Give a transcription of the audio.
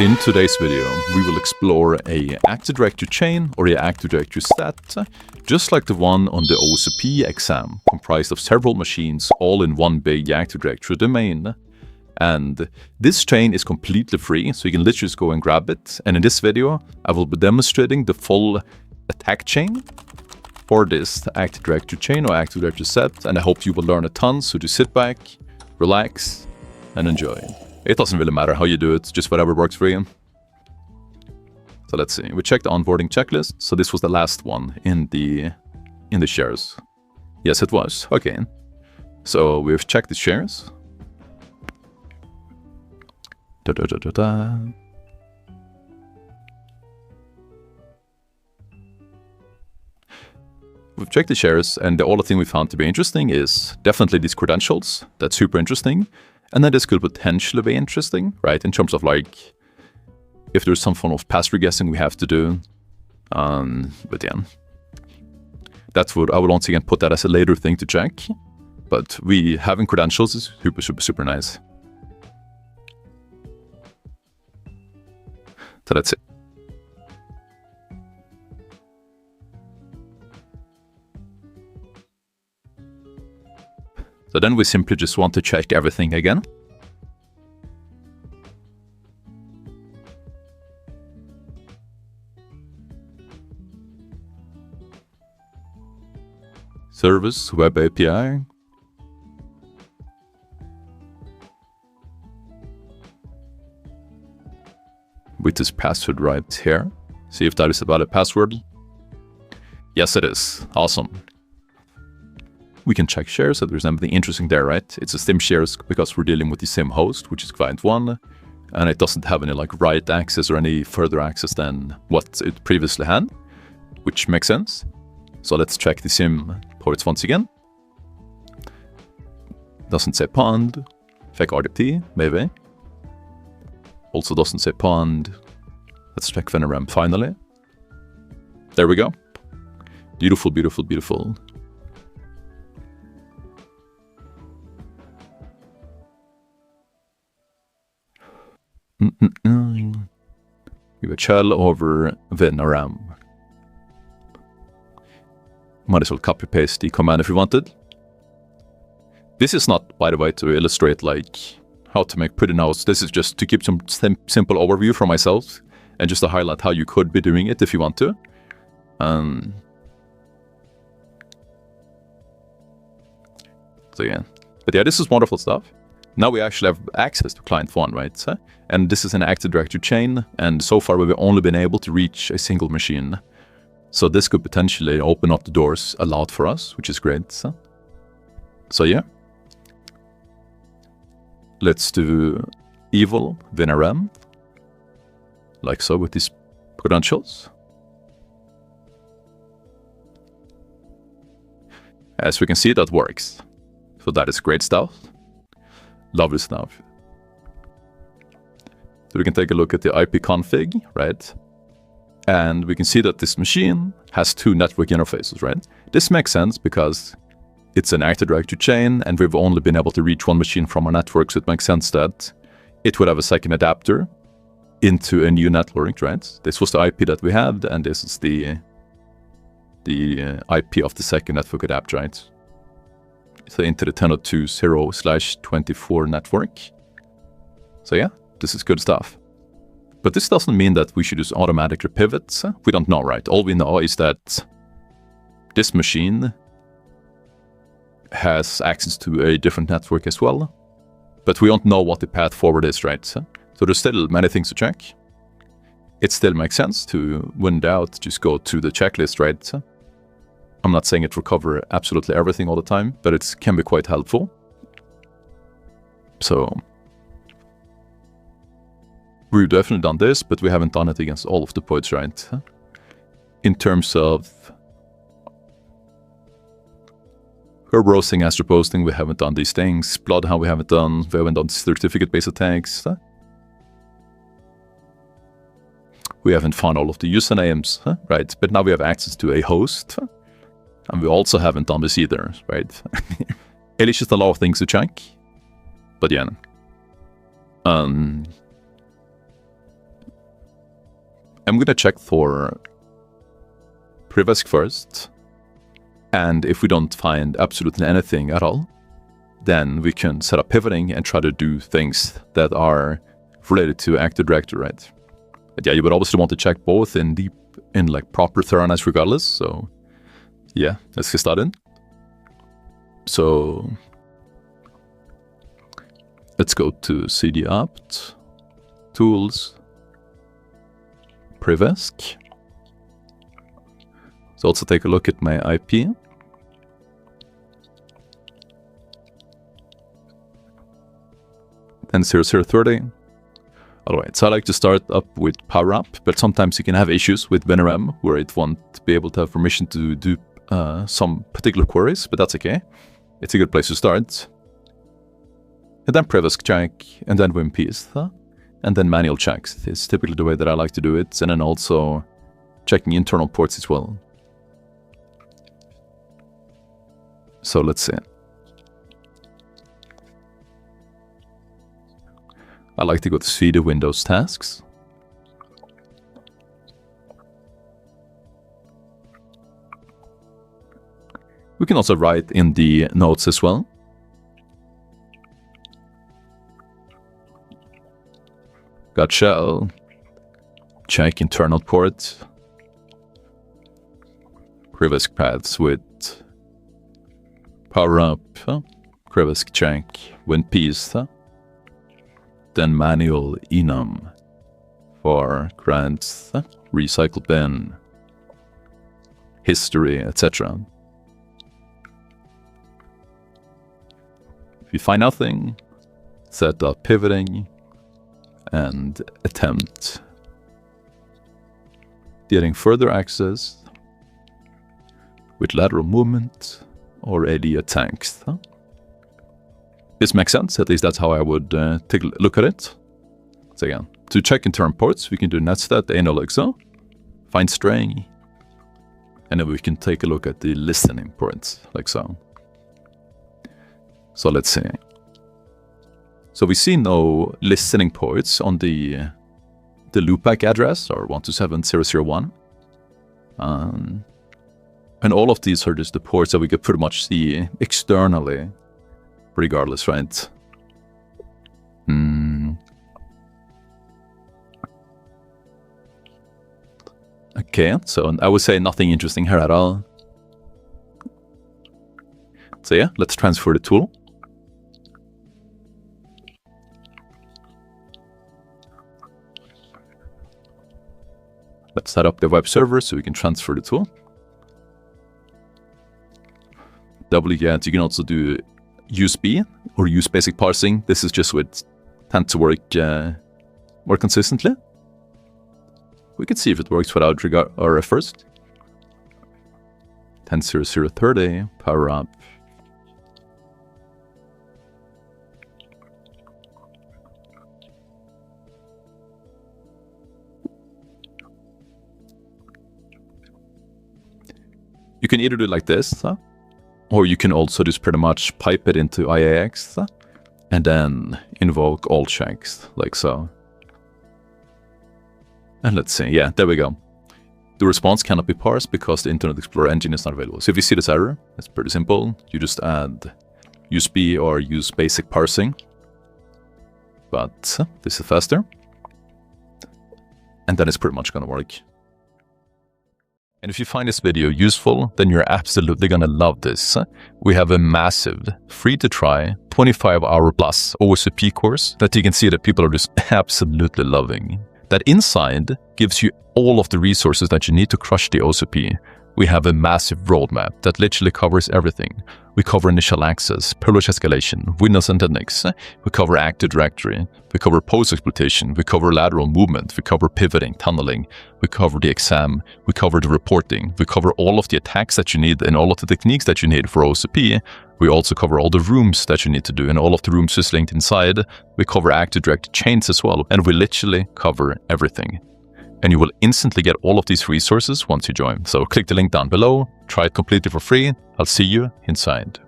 In today's video, we will explore a Active Directory chain or a Active Directory set, just like the one on the OSCP exam, comprised of several machines all in one big Active Directory domain. And this chain is completely free, so you can literally just go and grab it. And in this video, I will be demonstrating the full attack chain for this Active Directory chain or Active Directory set, and I hope you will learn a ton, so just sit back, relax, and enjoy. It doesn't really matter how you do it, just whatever works for you. So let's see. We checked the onboarding checklist. So this was the last one in the shares. Yes, it was. Okay. So we've checked the shares. We've checked the shares, and the only thing we found to be interesting is definitely these credentials. That's super interesting. And then this could potentially be interesting, right? In terms of like, if there's some form of password guessing we have to do. But yeah, that's what I would once again put that as a later thing to check. But having credentials is super nice. So that's it. So then we simply just want to check everything again. Service, web API. With this password right here. See if that is a valid password. Yes, it is. Awesome. We can check shares if there's anything interesting there, right? It's a Steam shares because we're dealing with the same host, which is client 1, and it doesn't have any like write access or any further access than what it previously had, which makes sense. So let's check the SIM ports once again. Doesn't say pond. Fake RDP, maybe. Also doesn't say pond. Let's check WinRM finally. There we go. Beautiful, beautiful, beautiful. We have a shell over WinRM. Might as well copy paste the command if you wanted. This is not, by the way, to illustrate like how to make pretty notes. This is just to keep some simple overview for myself and just to highlight how you could be doing it if you want to. So yeah, but yeah, this is wonderful stuff. Now we actually have access to client 1, right? And this is an Active Directory chain, and so far we've only been able to reach a single machine. So this could potentially open up the doors a lot for us, which is great. So yeah. Let's do Evil-WinRM, like so with these credentials. As we can see, that works. So that is great stuff. Lovely stuff. So we can take a look at the IP config, right? And we can see that this machine has 2 network interfaces, right? This makes sense because it's an Active Directory chain and we've only been able to reach one machine from our network, so it makes sense that it would have a second adapter into a new network, right? This was the IP that we had, and this is the IP of the second network adapter, right? So into the 10.2.0/24 network. So yeah, this is good stuff. But this doesn't mean that we should just automatically pivot. We don't know, right? All we know is that this machine has access to a different network as well. But we don't know what the path forward is, right? So there's still many things to check. It still makes sense to, when in doubt, just go to the checklist, right? I'm not saying it will cover absolutely everything all the time, but it can be quite helpful. So we've definitely done this, but we haven't done it against all of the points, right? In terms of her browsing, astro posting, we haven't done these things. Bloodhound, we haven't done certificate-based attacks. We haven't found all of the usernames, right? But now we have access to a host. And we also haven't done this either, right? It's just a lot of things to check. But yeah. I'm going to check for Privesk first. And if we don't find absolutely anything at all, then we can set up pivoting and try to do things that are related to Active Directory, right? But yeah, you would obviously want to check both in like proper thoroughness regardless. So yeah, let's get started. So let's go to cd apt, tools, Privesk. So also take a look at my IP. Then 0030. Alright, so I like to start up with power up, but sometimes you can have issues with WinRM where it won't be able to have permission to do some particular queries, but that's okay. It's a good place to start. And then Privesk check, and then WinPeace, and then manual checks. It's typically the way that I like to do it, and then also checking internal ports as well. So let's see. I like to go to see the Windows tasks. We can also write in the notes as well. Got shell. Check internal port. Privesk paths with power up. Privesk check. WinPeace. Then manual enum for grants, recycle bin, history, etc. If you find nothing, set up pivoting and attempt getting further access with lateral movement or AD attacks. This makes sense, at least that's how I would take a look at it. So again, to check internal ports, we can do netstat anal like so, find string, and then we can take a look at the listening ports like so. So let's see. So we see no listening ports on the loopback address, or 127.0.0.1. And all of these are just the ports that we could pretty much see externally, regardless, right? Okay, so I would say nothing interesting here at all. So yeah, let's transfer the tool. Let's set up the web server so we can transfer the tool. WGET, you can also do USB or use basic parsing. This is just what tends to work more consistently. We can see if it works without RF first. 10.0.0.30, power up. You can either do it like this, or you can also just pretty much pipe it into IAX and then invoke all checks, like so. And let's see, yeah, there we go. The response cannot be parsed because the Internet Explorer engine is not available. So if you see this error, it's pretty simple. You just add USB or use basic parsing. But this is faster. And then it's pretty much going to work. And if you find this video useful, then you're absolutely going to love this. We have a massive, free-to-try, 25-hour plus OSCP course that you can see that people are just absolutely loving. That inside gives you all of the resources that you need to crush the OSCP. We have a massive roadmap that literally covers everything. We cover initial access, privilege escalation, Windows and Linux. We cover Active Directory. We cover post-exploitation. We cover lateral movement. We cover pivoting, tunneling. We cover the exam. We cover the reporting. We cover all of the attacks that you need and all of the techniques that you need for OSCP. We also cover all the rooms that you need to do and all of the rooms is linked inside. We cover Active Directory chains as well. And we literally cover everything. And you will instantly get all of these resources once you join. So click the link down below, try it completely for free. I'll see you inside.